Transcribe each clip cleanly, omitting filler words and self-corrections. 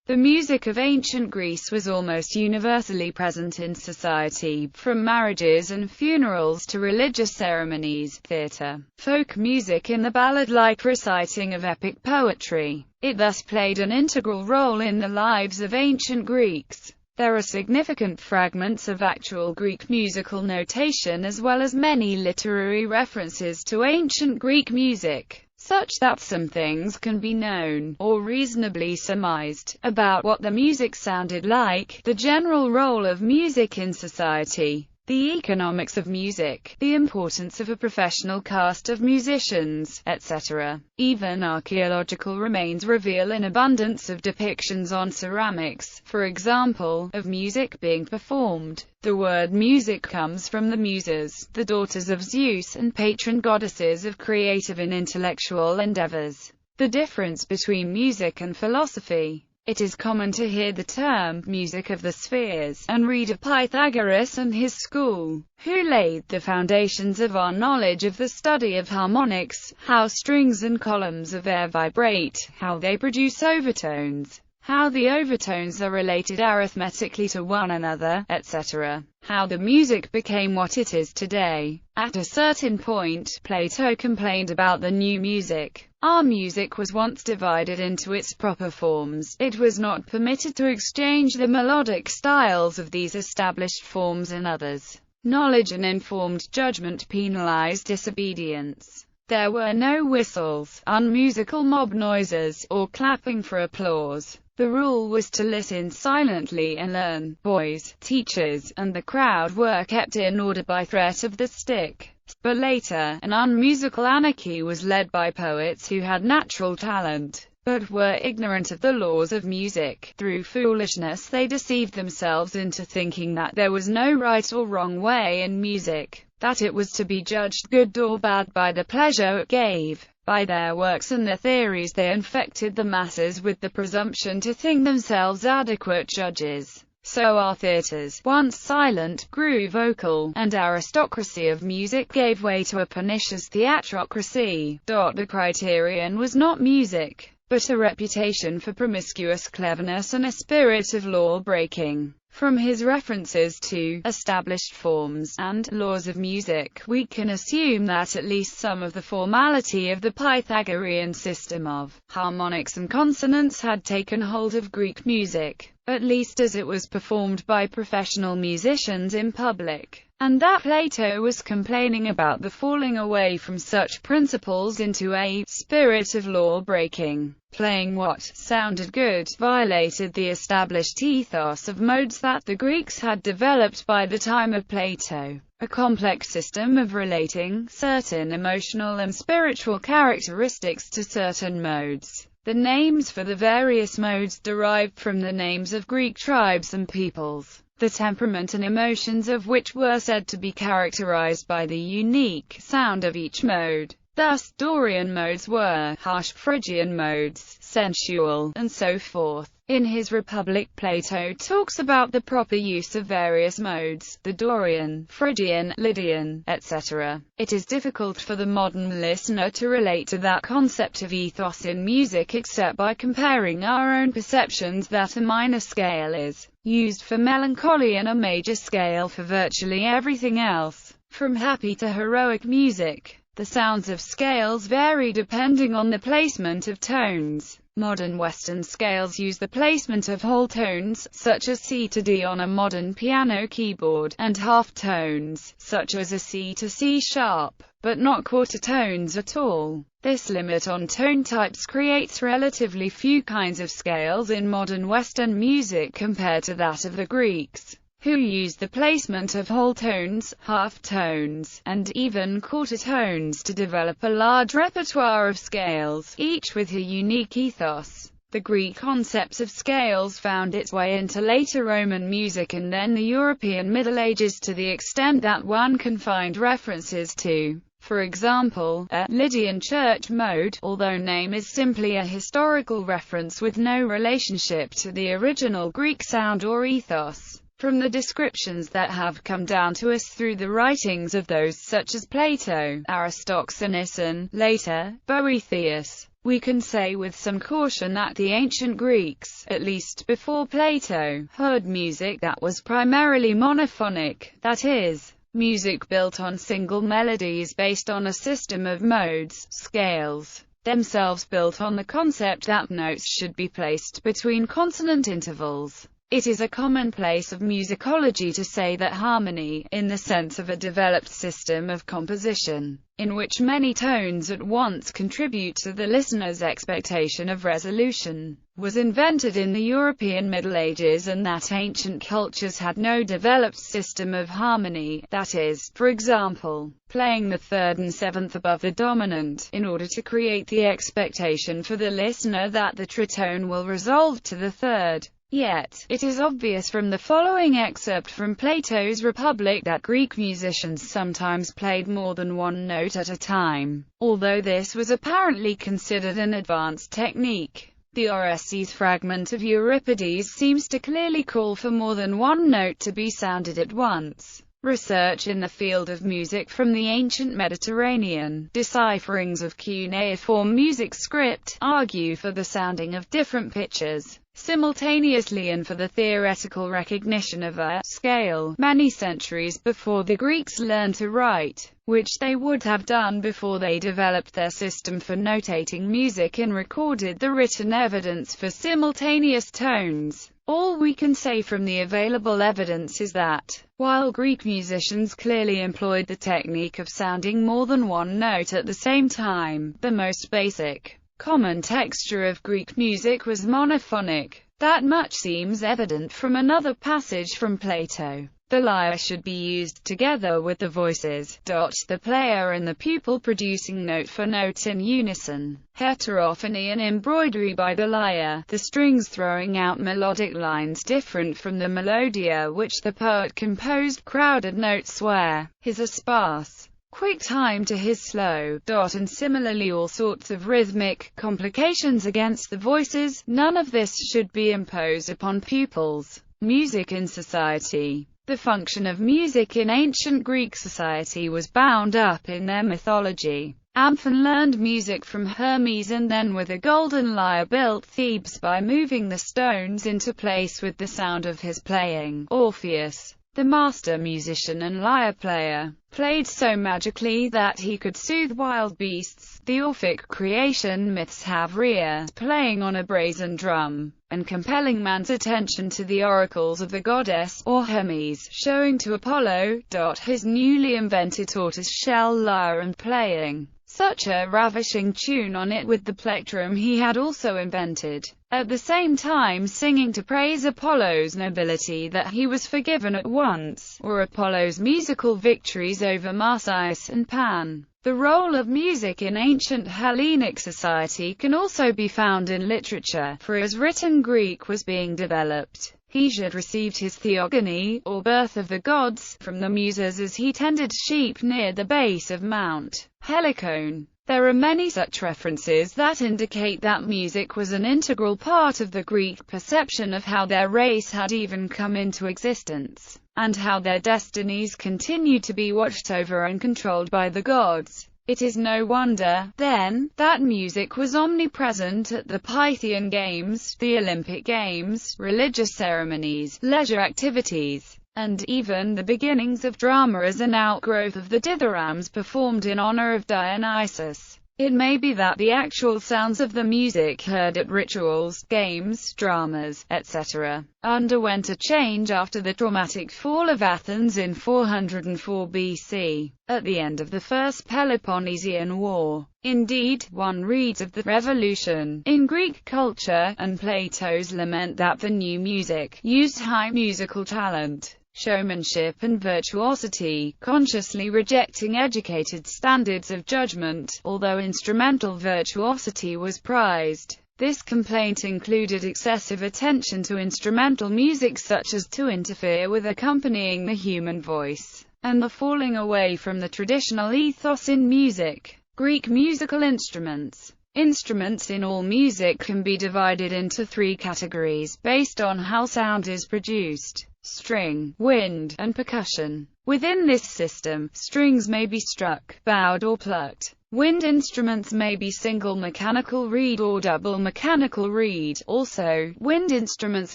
The music of ancient Greece was almost universally present in society, from marriages and funerals to religious ceremonies, theatre, folk music and the ballad-like reciting of epic poetry. It thus played an integral role in the lives of ancient Greeks. There are significant fragments of actual Greek musical notation as well as many literary references to ancient Greek music, such that some things can be known, or reasonably surmised, about what the music sounded like, the general role of music in society, the economics of music, the importance of a professional caste of musicians, etc. Even archaeological remains reveal an abundance of depictions on ceramics, for example, of music being performed. The word music comes from the Muses, the daughters of Zeus and patron goddesses of creative and intellectual endeavors. The difference between music and philosophy. It is common to hear the term music of the spheres, and read of Pythagoras and his school, who laid the foundations of our knowledge of the study of harmonics, how strings and columns of air vibrate, how they produce overtones, how the overtones are related arithmetically to one another, etc. How the music became what it is today. At a certain point, Plato complained about the new music. Our music was once divided into its proper forms. It was not permitted to exchange the melodic styles of these established forms and others. Knowledge and informed judgment penalized disobedience. There were no whistles, unmusical mob noises, or clapping for applause. The rule was to listen silently and learn. Boys, teachers, and the crowd were kept in order by threat of the stick. But later, an unmusical anarchy was led by poets who had natural talent, but were ignorant of the laws of music. Through foolishness they deceived themselves into thinking that there was no right or wrong way in music, that it was to be judged good or bad by the pleasure it gave. By their works and their theories they infected the masses with the presumption to think themselves adequate judges. So our theatres, once silent, grew vocal, and aristocracy of music gave way to a pernicious theatrocracy. The criterion was not music, but a reputation for promiscuous cleverness and a spirit of law-breaking. From his references to established forms and laws of music, we can assume that at least some of the formality of the Pythagorean system of harmonics and consonants had taken hold of Greek music, at least as it was performed by professional musicians in public, and that Plato was complaining about the falling away from such principles into a spirit of law-breaking. Playing what sounded good violated the established ethos of modes that the Greeks had developed by the time of Plato, a complex system of relating certain emotional and spiritual characteristics to certain modes. The names for the various modes derived from the names of Greek tribes and peoples, the temperament and emotions of which were said to be characterized by the unique sound of each mode. Thus, Dorian modes were harsh, Phrygian modes sensual, and so forth. In his Republic, Plato talks about the proper use of various modes, the Dorian, Phrygian, Lydian, etc. It is difficult for the modern listener to relate to that concept of ethos in music except by comparing our own perceptions that a minor scale is used for melancholy and a major scale for virtually everything else. From happy to heroic music, the sounds of scales vary depending on the placement of tones. Modern Western scales use the placement of whole tones, such as C to D on a modern piano keyboard, and half tones, such as a C to C sharp, but not quarter tones at all. This limit on tone types creates relatively few kinds of scales in modern Western music compared to that of the Greeks, who used the placement of whole tones, half tones, and even quarter tones to develop a large repertoire of scales, each with a unique ethos. The Greek concept of scales found its way into later Roman music and then the European Middle Ages to the extent that one can find references to, for example, a Lydian church mode, although name is simply a historical reference with no relationship to the original Greek sound or ethos. From the descriptions that have come down to us through the writings of those such as Plato, Aristoxenus and, later, Boethius, We can say with some caution that the ancient Greeks, at least before Plato, heard music that was primarily monophonic, that is, music built on single melodies based on a system of modes, scales, themselves built on the concept that notes should be placed between consonant intervals. It is a commonplace of musicology to say that harmony, in the sense of a developed system of composition, in which many tones at once contribute to the listener's expectation of resolution, was invented in the European Middle Ages, and that ancient cultures had no developed system of harmony, that is, for example, playing the third and seventh above the dominant, in order to create the expectation for the listener that the tritone will resolve to the third. Yet, it is obvious from the following excerpt from Plato's Republic that Greek musicians sometimes played more than one note at a time, although this was apparently considered an advanced technique. The Orestes fragment of Euripides seems to clearly call for more than one note to be sounded at once. Research in the field of music from the ancient Mediterranean, decipherings of cuneiform music script, argue for the sounding of different pitches simultaneously and for the theoretical recognition of a scale many centuries before the Greeks learned to write, which they would have done before they developed their system for notating music and recorded the written evidence for simultaneous tones. All we can say from the available evidence is that, while Greek musicians clearly employed the technique of sounding more than one note at the same time, the most basic, common texture of Greek music was monophonic. That much seems evident from another passage from Plato. The lyre should be used together with the voices, the player and the pupil producing note for note in unison. Heterophony and embroidery by the lyre, the strings throwing out melodic lines different from the melodia which the poet composed. Crowded notes where his are sparse, quick time to his slow, and similarly all sorts of rhythmic complications against the voices. None of this should be imposed upon pupils. Music in society. The function of music in ancient Greek society was bound up in their mythology. Amphon learned music from Hermes and then with a golden lyre built Thebes by moving the stones into place with the sound of his playing. Orpheus, the master musician and lyre player, played so magically that he could soothe wild beasts. The Orphic creation myths have Rhea playing on a brazen drum, and compelling man's attention to the oracles of the goddess, or Hermes, showing to Apollo, his newly invented tortoise-shell lyre and playing such a ravishing tune on it with the plectrum he had also invented, at the same time singing to praise Apollo's nobility that he was forgiven at once, or Apollo's musical victories over Marsyas and Pan. The role of music in ancient Hellenic society can also be found in literature, for as written Greek was being developed, Hesiod received his theogony, or birth of the gods, from the Muses as he tended sheep near the base of Mount Helicon. There are many such references that indicate that music was an integral part of the Greek perception of how their race had even come into existence, and how their destinies continued to be watched over and controlled by the gods. It is no wonder, then, that music was omnipresent at the Pythian Games, the Olympic Games, religious ceremonies, leisure activities, and even the beginnings of drama as an outgrowth of the dithyrambs performed in honor of Dionysus. It may be that the actual sounds of the music heard at rituals, games, dramas, etc., underwent a change after the traumatic fall of Athens in 404 BC, at the end of the First Peloponnesian War. Indeed, one reads of the revolution in Greek culture, and Plato's lament that the new music used high musical talent, showmanship and virtuosity, consciously rejecting educated standards of judgment, although instrumental virtuosity was prized. This complaint included excessive attention to instrumental music such as to interfere with accompanying the human voice, and the falling away from the traditional ethos in music. Greek musical instruments. Instruments in all music can be divided into three categories, based on how sound is produced: string, wind, and percussion. Within this system, strings may be struck, bowed or plucked. Wind instruments may be single mechanical reed or double mechanical reed. Also, wind instruments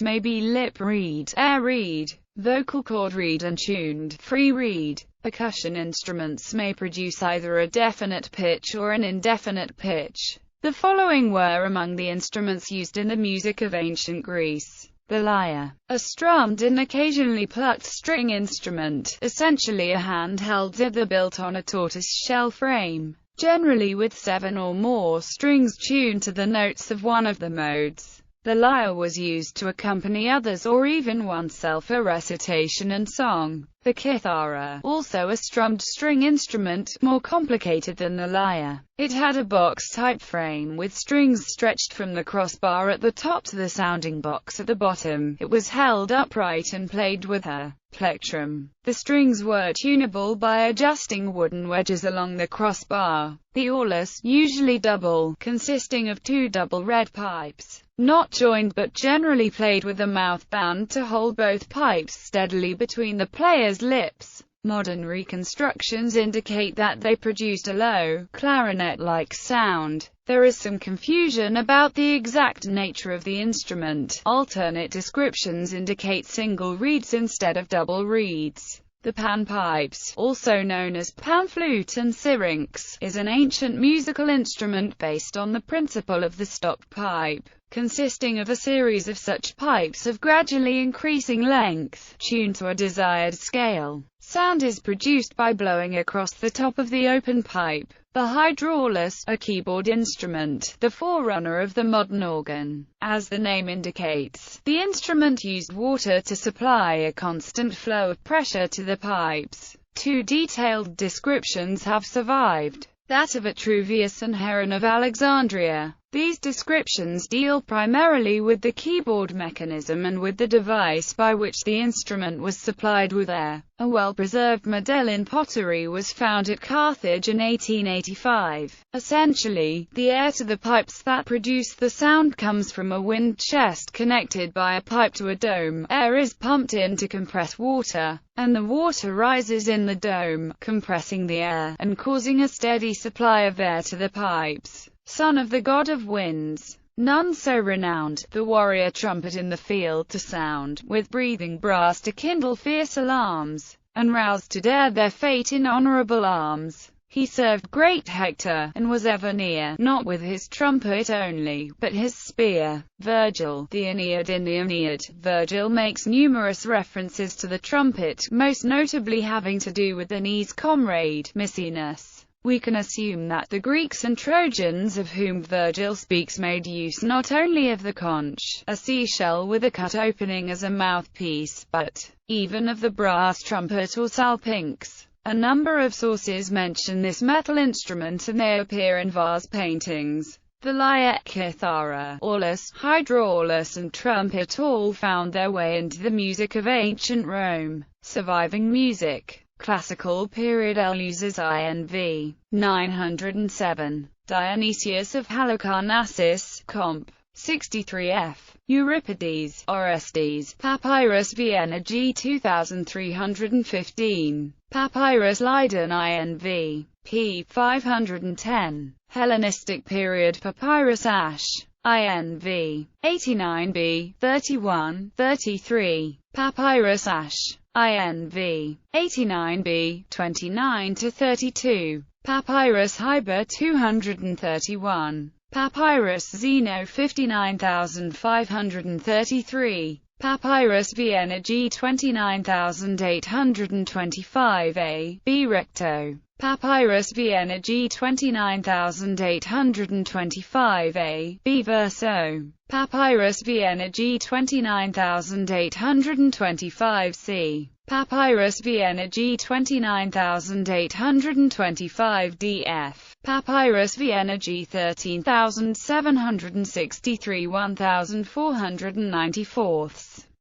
may be lip reed, air reed, vocal cord reed and tuned, free reed. Percussion instruments may produce either a definite pitch or an indefinite pitch. The following were among the instruments used in the music of ancient Greece. The lyre, a strummed and occasionally plucked string instrument, essentially a handheld zither built on a tortoise-shell frame, generally with 7 or more strings tuned to the notes of one of the modes. The lyre was used to accompany others or even oneself a recitation and song. The kithara, also a strummed string instrument, more complicated than the lyre. It had a box-type frame with strings stretched from the crossbar at the top to the sounding box at the bottom. It was held upright and played with a plectrum. The strings were tunable by adjusting wooden wedges along the crossbar. The Aulus, usually double, consisting of 2 double red pipes, not joined but generally played with a mouth bound to hold both pipes steadily between the player's lips. Modern reconstructions indicate that they produced a low, clarinet-like sound. There is some confusion about the exact nature of the instrument. Alternate descriptions indicate single reeds instead of double reeds. The panpipes, also known as panflute and syrinx, is an ancient musical instrument based on the principle of the stopped pipe, consisting of a series of such pipes of gradually increasing length, tuned to a desired scale. Sound is produced by blowing across the top of the open pipe. The Hydrolyse, a keyboard instrument, the forerunner of the modern organ. As the name indicates, the instrument used water to supply a constant flow of pressure to the pipes. 2 detailed descriptions have survived, that of Vitruvius and Heron of Alexandria. These descriptions deal primarily with the keyboard mechanism and with the device by which the instrument was supplied with air. A well-preserved model in pottery was found at Carthage in 1885. Essentially, the air to the pipes that produce the sound comes from a wind chest connected by a pipe to a dome. Air is pumped in to compress water, and the water rises in the dome, compressing the air, and causing a steady supply of air to the pipes. Son of the god of winds, none so renowned, the warrior trumpet in the field to sound, with breathing brass to kindle fierce alarms, and rouse to dare their fate in honorable arms. He served great Hector, and was ever near, not with his trumpet only, but his spear. Virgil, the Aeneid. In the Aeneid, Virgil makes numerous references to the trumpet, most notably having to do with Aeneas' comrade, Maecenas. We can assume that the Greeks and Trojans of whom Virgil speaks made use not only of the conch, a seashell with a cut opening as a mouthpiece, but even of the brass trumpet or salpinx. A number of sources mention this metal instrument and they appear in vase paintings. The lyre, kithara, Aulus, Hydrolyse and trumpet all found their way into the music of ancient Rome. Surviving music. Classical period. Eleusis INV. 907. Dionysius of Halicarnassus, Comp. 63f. Euripides, Orestes. Papyrus Vienna G 2315. Papyrus Leiden INV. p. 510. Hellenistic period. Papyrus Ash. INV. 89b. 31, 33. Papyrus Ash. INV. 89b. 29-32. Papyrus Hyber 231. Papyrus Zeno 59533. Papyrus Vienna G 29825a. B. Recto. Papyrus Vienna G 29825a. B. Verso. Papyrus Vienna G 29825c. Papyrus Vienna G 29825 df. Papyrus Vienna G 13763 1494.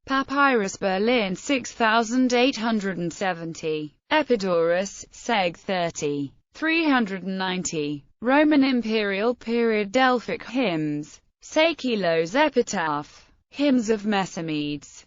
Papyrus Berlin 6870. Epidaurus, Seg 30. 390. Roman Imperial period. Delphic hymns. Seikilos epitaph. Hymns of Mesomedes.